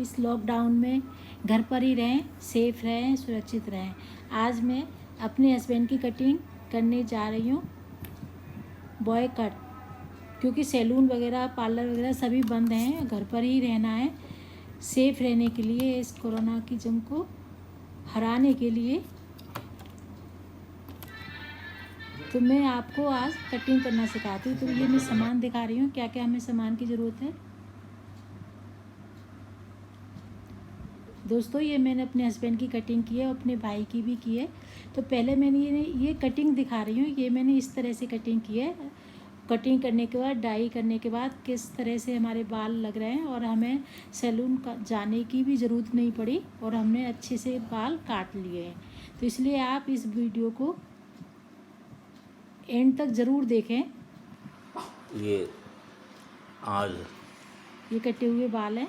इस लॉकडाउन में घर पर ही रहें, सेफ रहें, सुरक्षित रहें। आज मैं अपने हस्बैंड की कटिंग करने जा रही हूँ, बॉय कट, क्योंकि सैलून वगैरह, पार्लर वगैरह सभी बंद हैं। घर पर ही रहना है सेफ रहने के लिए, इस कोरोना की जंग को हराने के लिए। तो मैं आपको आज कटिंग करना सिखाती हूँ। तो ये मैं सामान दिखा रही हूँ, क्या क्या हमें सामान की ज़रूरत है। दोस्तों, ये मैंने अपने हस्बैंड की कटिंग की है और अपने भाई की भी की है। तो पहले मैंने ये कटिंग दिखा रही हूँ। ये मैंने इस तरह से कटिंग की है। कटिंग करने के बाद, डाई करने के बाद किस तरह से हमारे बाल लग रहे हैं, और हमें सैलून का जाने की भी ज़रूरत नहीं पड़ी, और हमने अच्छे से बाल काट लिए हैं। तो इसलिए आप इस वीडियो को एंड तक ज़रूर देखें। ये आज ये कटे हुए बाल हैं।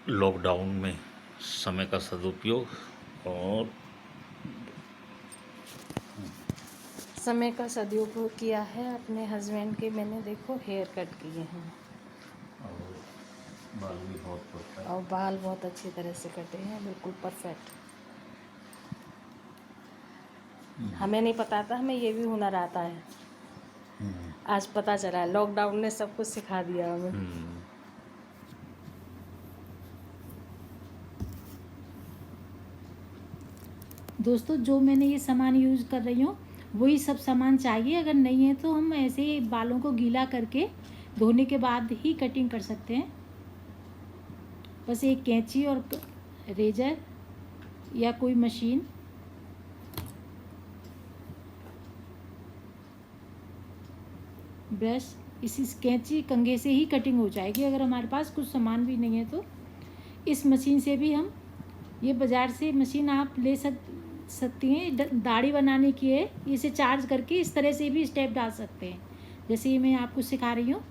लॉकडाउन में समय का सदुपयोग और समय का सदुपयोग किया है। अपने हस्बैंड के मैंने देखो हेयर कट किए हैं बाल भी बहुत परफेक्ट। और बाल बहुत अच्छी तरह से कटे हैं, बिल्कुल परफेक्ट। हमें नहीं पता था हमें ये भी हुनर आता है, आज पता चला। लॉकडाउन ने सब कुछ सिखा दिया हमें। दोस्तों, जो मैंने ये सामान यूज़ कर रही हूँ वही सब सामान चाहिए। अगर नहीं है तो हम ऐसे ही बालों को गीला करके धोने के बाद ही कटिंग कर सकते हैं। बस एक कैंची और रेजर या कोई मशीन, ब्रश। इस कैंची कंघे से ही कटिंग हो जाएगी। अगर हमारे पास कुछ सामान भी नहीं है तो इस मशीन से भी हम, ये बाज़ार से मशीन आप ले सकती हैं। दाढ़ी बनाने की है, इसे चार्ज करके इस तरह से भी स्टेप डाल सकते हैं, जैसे ये मैं आपको सिखा रही हूँ।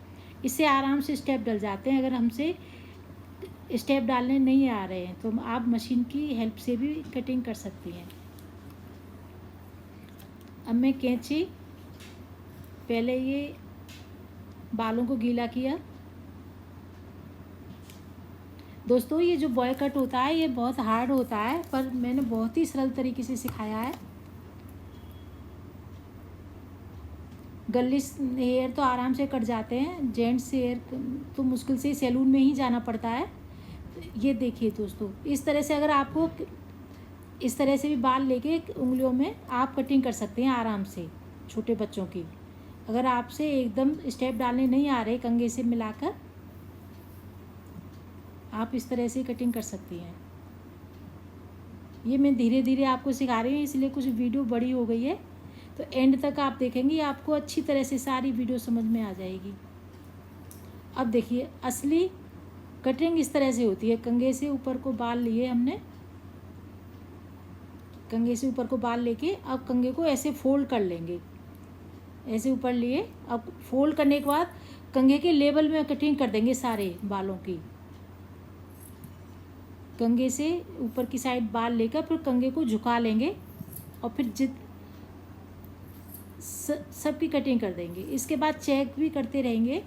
इससे आराम से स्टेप डल जाते हैं। अगर हमसे स्टेप डालने नहीं आ रहे हैं तो आप मशीन की हेल्प से भी कटिंग कर सकती हैं। अब मैं कैंची, पहले ये बालों को गीला किया। दोस्तों, ये जो बॉय कट होता है ये बहुत हार्ड होता है, पर मैंने बहुत ही सरल तरीके से सिखाया है। गर्लिश हेयर तो आराम से कट जाते हैं, जेंट्स हेयर तो मुश्किल से सैलून में ही जाना पड़ता है। ये देखिए दोस्तों, इस तरह से अगर आपको इस तरह से भी बाल लेके उंगलियों में आप कटिंग कर सकते हैं आराम से, छोटे बच्चों की। अगर आपसे एकदम स्टेप डालने नहीं आ रहे कंघे से मिलाकर, आप इस तरह से कटिंग कर सकती हैं। ये मैं धीरे धीरे आपको सिखा रही हूँ, इसलिए कुछ वीडियो बड़ी हो गई है। तो एंड तक आप देखेंगे, आपको अच्छी तरह से सारी वीडियो समझ में आ जाएगी। अब देखिए, असली कटिंग इस तरह से होती है। कंघे से ऊपर को बाल लिए हमने, कंघे से ऊपर को बाल लेके अब कंघे को ऐसे फोल्ड कर लेंगे, ऐसे ऊपर लिए। अब फोल्ड करने के बाद कंघे के लेवल में कटिंग कर देंगे सारे बालों की। कंघे से ऊपर की साइड बाल लेकर फिर कंघे को झुका लेंगे और फिर सबकी कटिंग कर देंगे। इसके बाद चेक भी करते रहेंगे।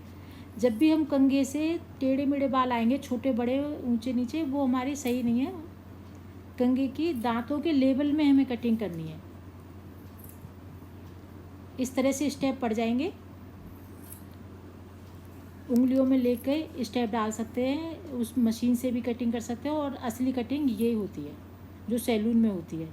जब भी हम कंघे से टेढ़े मेढ़े बाल आएंगे, छोटे बड़े ऊंचे नीचे, वो हमारी सही नहीं है। कंघे की दांतों के लेवल में हमें कटिंग करनी है। इस तरह से स्टेप पड़ जाएंगे। उंगलियों में लेकर स्टेप डाल सकते हैं, उस मशीन से भी कटिंग कर सकते हैं। और असली कटिंग ये होती है जो सैलून में होती है।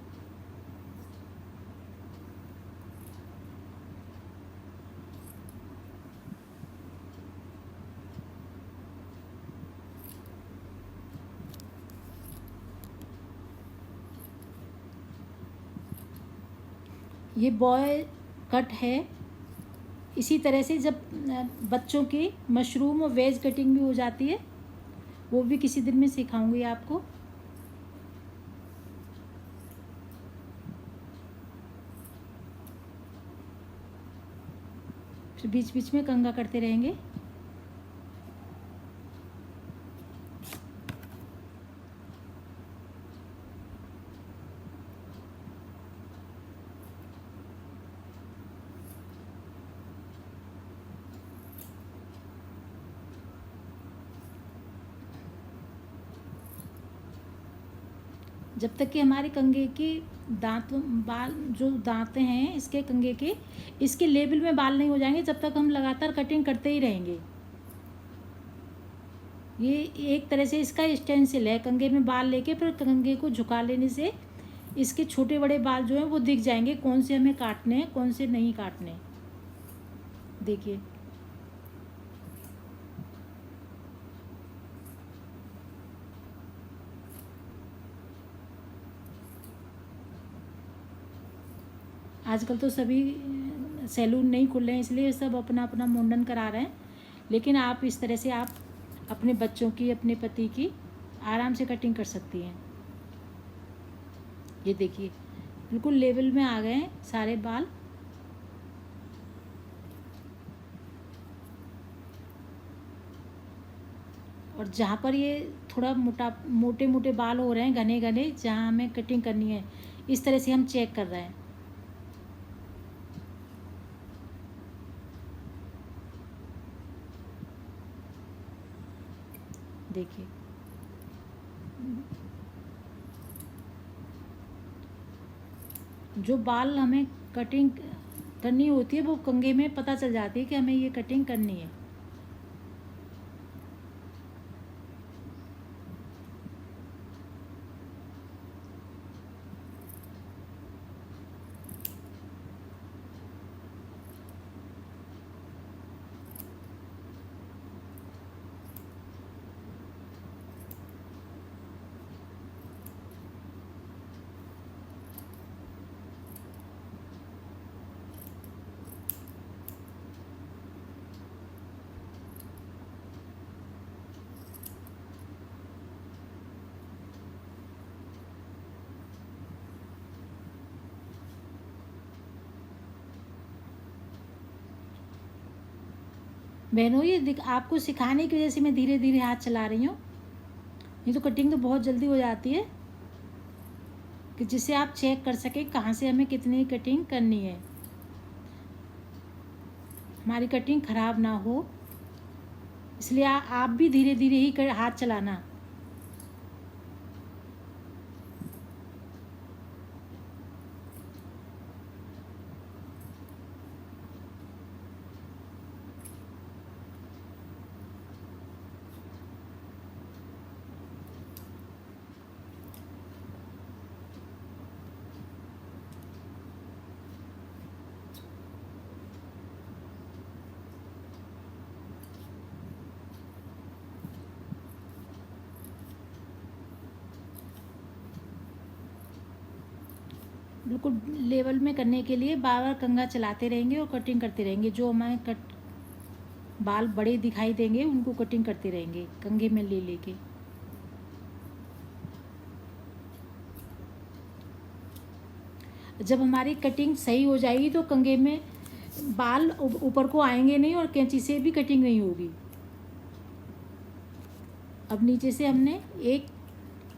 ये बॉय कट है। इसी तरह से जब बच्चों की मशरूम और वेज कटिंग भी हो जाती है, वो भी किसी दिन मैं सिखाऊंगी आपको। फिर बीच बीच में कंघा करते रहेंगे। जब तक कि हमारे कंघे के दांत बाल जो दांत हैं इसके कंघे के इसके लेवल में बाल नहीं हो जाएंगे, जब तक हम लगातार कटिंग करते ही रहेंगे। ये एक तरह से इसका स्टेंसिल है, कंघे में बाल लेके फिर कंघे को झुका लेने से इसके छोटे बड़े बाल जो हैं वो दिख जाएंगे, कौन से हमें काटने हैं कौन से नहीं काटने। देखिए आजकल तो सभी सैलून नहीं खुल रहे हैं, इसलिए सब अपना अपना मुंडन करा रहे हैं, लेकिन आप इस तरह से आप अपने बच्चों की अपने पति की आराम से कटिंग कर सकती हैं। ये देखिए बिल्कुल लेवल में आ गए हैं सारे बाल। और जहाँ पर ये थोड़ा मोटे मोटे बाल हो रहे हैं घने घने, जहाँ हमें कटिंग करनी है इस तरह से हम चेक कर रहे हैं। देखिए जो बाल हमें कटिंग करनी होती है वो कंघे में पता चल जाती है कि हमें ये कटिंग करनी है। बहनों ये आपको सिखाने की वजह से मैं धीरे धीरे हाथ चला रही हूँ, ये तो कटिंग तो बहुत जल्दी हो जाती है कि जिससे आप चेक कर सकें कहाँ से हमें कितनी कटिंग करनी है, हमारी कटिंग ख़राब ना हो। इसलिए आप भी धीरे धीरे ही हाथ चलाना। बिल्कुल लेवल में करने के लिए बार बार कंघा चलाते रहेंगे और कटिंग करते रहेंगे। जो हमारे बाल बड़े दिखाई देंगे उनको कटिंग करते रहेंगे कंघे में ले लेके। जब हमारी कटिंग सही हो जाएगी तो कंघे में बाल ऊपर को आएंगे नहीं और कैंची से भी कटिंग नहीं होगी। अब नीचे से हमने एक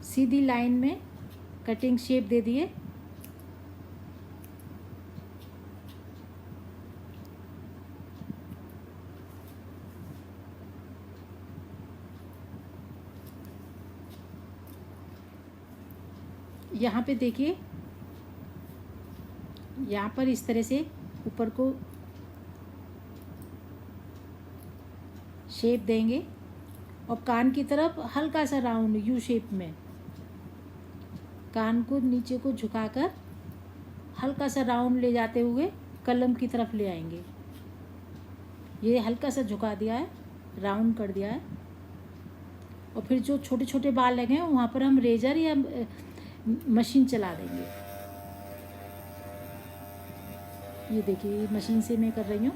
सीधी लाइन में कटिंग शेप दे दी है। यहाँ पे देखिए, यहाँ पर इस तरह से ऊपर को शेप देंगे और कान की तरफ हल्का सा राउंड यू शेप में, कान को नीचे को झुकाकर हल्का सा राउंड ले जाते हुए कलम की तरफ ले आएंगे। ये हल्का सा झुका दिया है, राउंड कर दिया है। और फिर जो छोटे छोटे बाल लगे हैं वहाँ पर हम रेजर या मशीन चला देंगे। ये देखिए मशीन से मैं कर रही हूँ।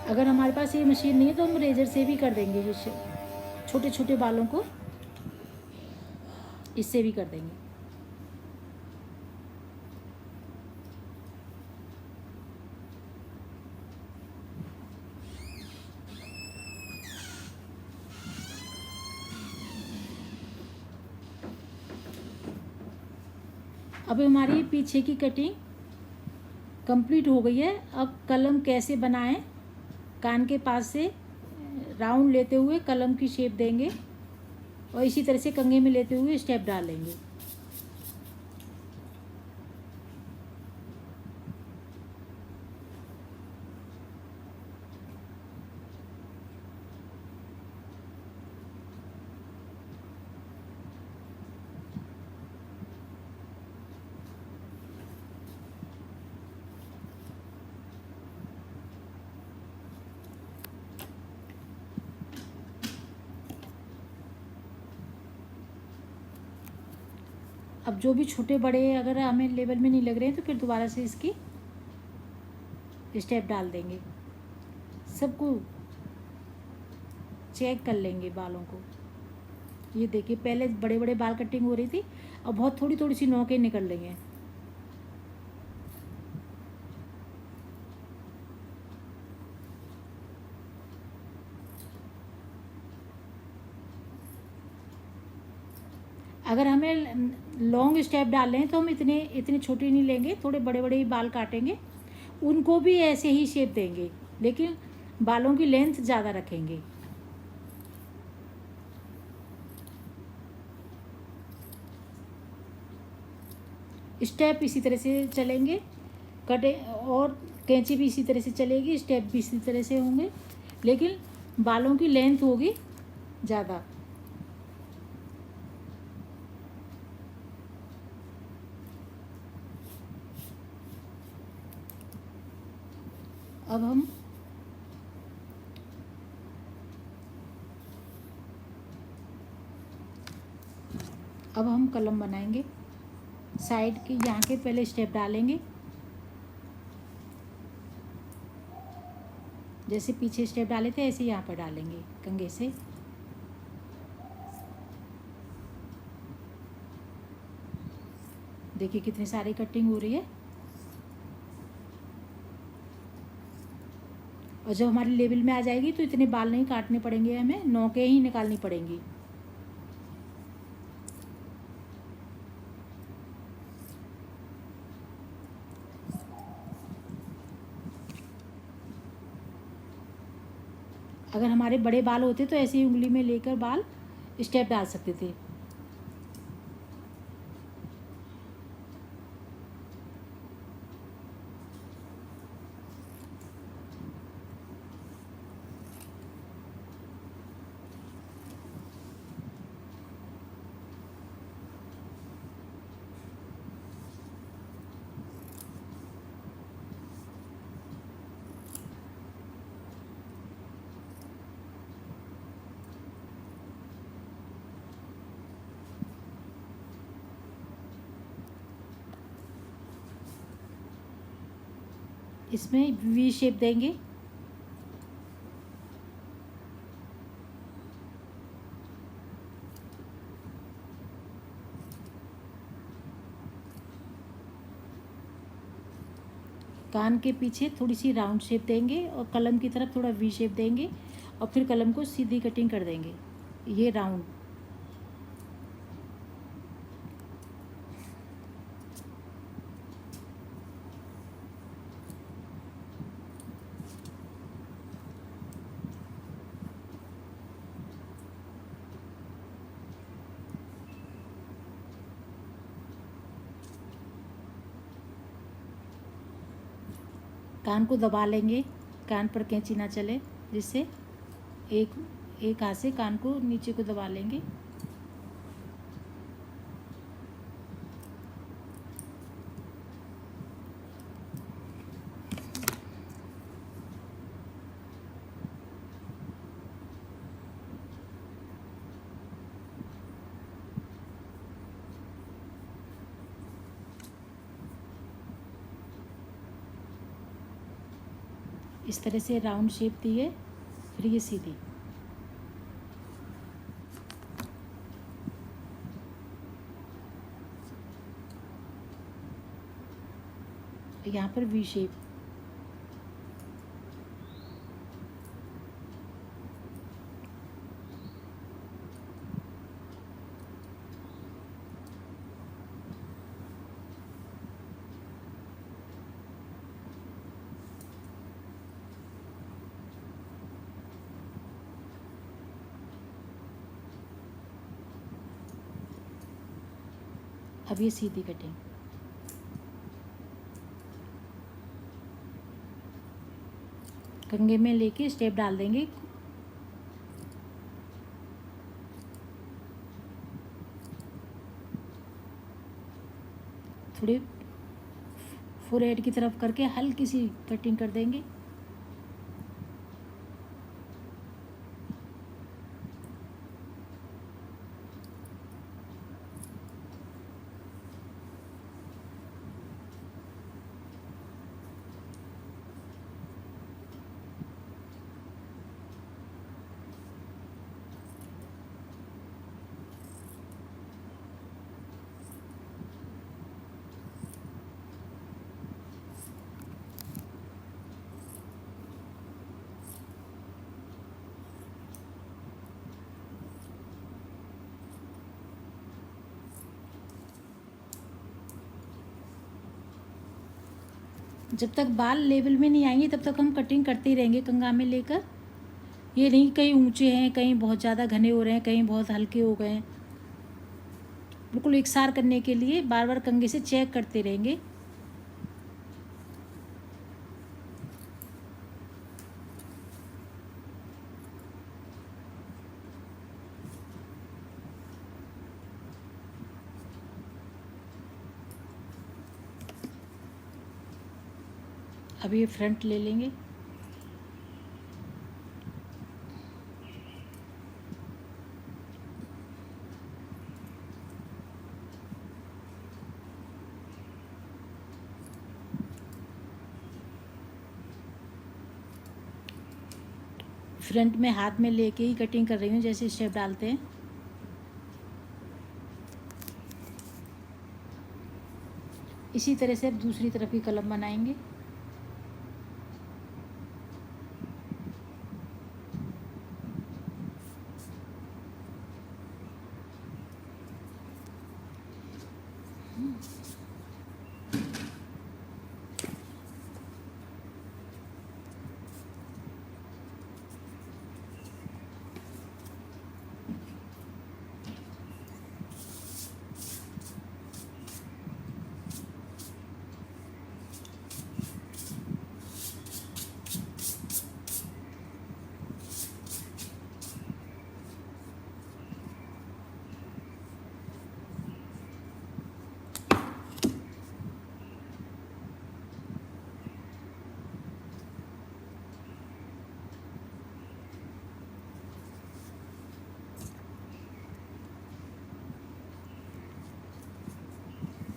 अगर हमारे पास ये मशीन नहीं है तो हम रेजर से भी कर देंगे, ये छोटे छोटे बालों को इससे भी कर देंगे। अब हमारी पीछे की कटिंग कंप्लीट हो गई है। अब कलम कैसे बनाएं, कान के पास से राउंड लेते हुए कलम की शेप देंगे और इसी तरह से कंघे में लेते हुए स्टेप डालेंगे। अब जो भी छोटे बड़े अगर हमें लेवल में नहीं लग रहे हैं तो फिर दोबारा से इसकी स्टेप डाल देंगे। सबको चेक कर लेंगे बालों को। ये देखिए पहले बड़े बड़े बाल कटिंग हो रही थी, अब बहुत थोड़ी थोड़ी सी नोकें निकल रही हैं। अगर हमें लॉन्ग स्टेप डालने हैं तो हम इतने छोटे नहीं लेंगे, थोड़े बड़े बड़े ही बाल काटेंगे, उनको भी ऐसे ही शेप देंगे, लेकिन बालों की लेंथ ज़्यादा रखेंगे। स्टेप इसी तरह से चलेंगे, कटे और कैंची भी इसी तरह से चलेगी, स्टेप भी इसी तरह से होंगे, लेकिन बालों की लेंथ होगी ज़्यादा। अब हम कलम बनाएंगे। साइड के यहाँ के पहले स्टेप डालेंगे, जैसे पीछे स्टेप डाले थे ऐसे यहाँ पर डालेंगे कंघे से। देखिए कितनी सारी कटिंग हो रही है। और जब हमारी लेवल में आ जाएगी तो इतने बाल नहीं काटने पड़ेंगे, हमें नोकें ही निकालनी पड़ेंगी। अगर हमारे बड़े बाल होते तो ऐसे ही उंगली में लेकर बाल स्टेप डाल सकते थे। इसमें वी शेप देंगे। कान के पीछे थोड़ी सी राउंड शेप देंगे और कलम की तरफ थोड़ा वी शेप देंगे और फिर कलम को सीधी कटिंग कर देंगे, ये राउंड। कान को दबा लेंगे, कान पर कैंची ना चले, जिससे एक हाथ से कान को नीचे को दबा लेंगे। इस तरह से राउंड शेप दिए, फिर ये सीधी। यहाँ पर वी शेप। अब ये सीधी कटिंग। कंघे में लेके स्टेप डाल देंगे। थोड़ी फोरहेड की तरफ करके हल्की सी कटिंग कर देंगे। जब तक बाल लेवल में नहीं आएंगे तब तक हम कटिंग करते ही रहेंगे कंघा में लेकर। ये नहीं कहीं ऊंचे हैं, कहीं बहुत ज़्यादा घने हो रहे हैं, कहीं बहुत हल्के हो गए हैं। बिल्कुल एकसार करने के लिए बार बार कंघे से चेक करते रहेंगे। अब ये फ्रंट ले लेंगे। फ्रंट में हाथ में लेके ही कटिंग कर रही हूँ, जैसे स्टेप डालते हैं। इसी तरह से अब दूसरी तरफ की कलम बनाएंगे।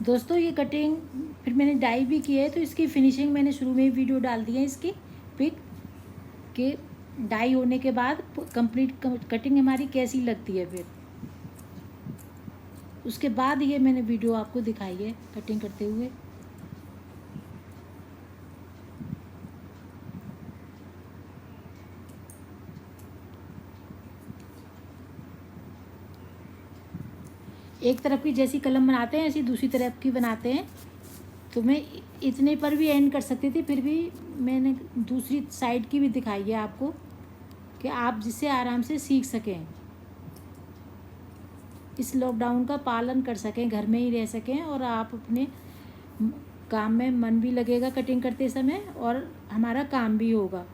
दोस्तों ये कटिंग फिर मैंने डाई भी की है, तो इसकी फिनिशिंग मैंने शुरू में ही वीडियो डाल दी है इसकी पिक के डाई होने के बाद कंप्लीट कटिंग हमारी कैसी लगती है। फिर उसके बाद ये मैंने वीडियो आपको दिखाई है कटिंग करते हुए। एक तरफ की जैसी कलम बनाते हैं ऐसी दूसरी तरफ की बनाते हैं। तो मैं इतने पर भी एंड कर सकती थी, फिर भी मैंने दूसरी साइड की भी दिखाई है आपको कि आप जिससे आराम से सीख सकें, इस लॉकडाउन का पालन कर सकें, घर में ही रह सकें और आप अपने काम में मन भी लगेगा कटिंग करते समय और हमारा काम भी होगा।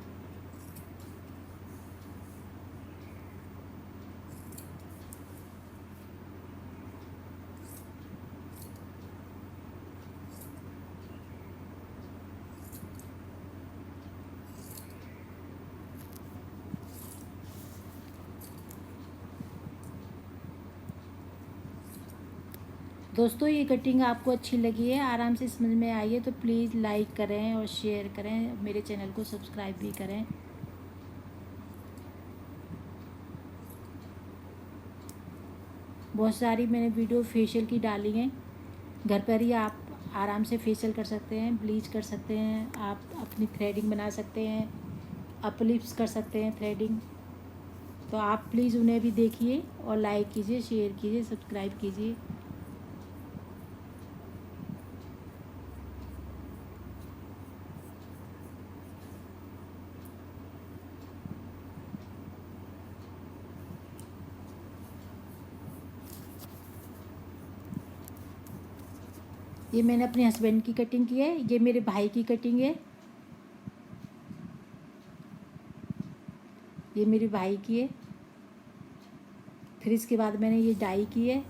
दोस्तों ये कटिंग आपको अच्छी लगी है, आराम से समझ में आई है, तो प्लीज़ लाइक करें और शेयर करें, मेरे चैनल को सब्सक्राइब भी करें। बहुत सारी मैंने वीडियो फेशियल की डाली हैं। घर पर ही आप आराम से फेशियल कर सकते हैं, ब्लीच कर सकते हैं, आप अपनी थ्रेडिंग बना सकते हैं, अपलिप्स कर सकते हैं थ्रेडिंग। तो आप प्लीज़ उन्हें भी देखिए और लाइक कीजिए, शेयर कीजिए, सब्सक्राइब कीजिए। ये मैंने अपने हस्बैंड की कटिंग की है, ये मेरे भाई की कटिंग है, ये मेरे भाई की है। फिर इसके बाद मैंने ये डाई की है।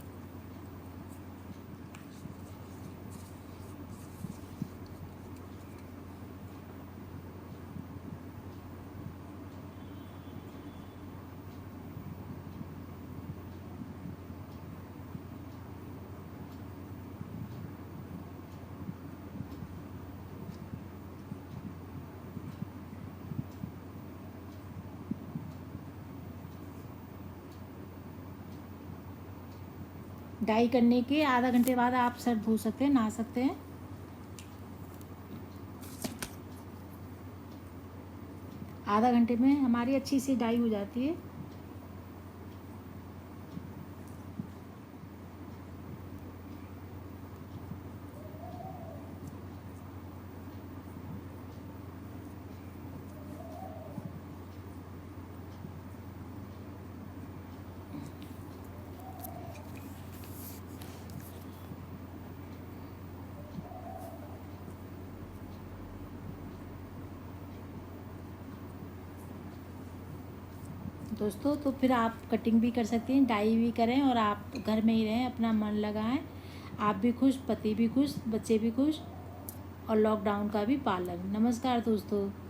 डाई करने के आधा घंटे बाद आप सर धो सकते हैं, नहा सकते हैं। आधा घंटे में हमारी अच्छी सी डाई हो जाती है। दोस्तों तो फिर आप कटिंग भी कर सकती हैं, डाई भी करें और आप घर में ही रहें, अपना मन लगाएं। आप भी खुश, पति भी खुश, बच्चे भी खुश और लॉकडाउन का भी पालन। नमस्कार दोस्तों।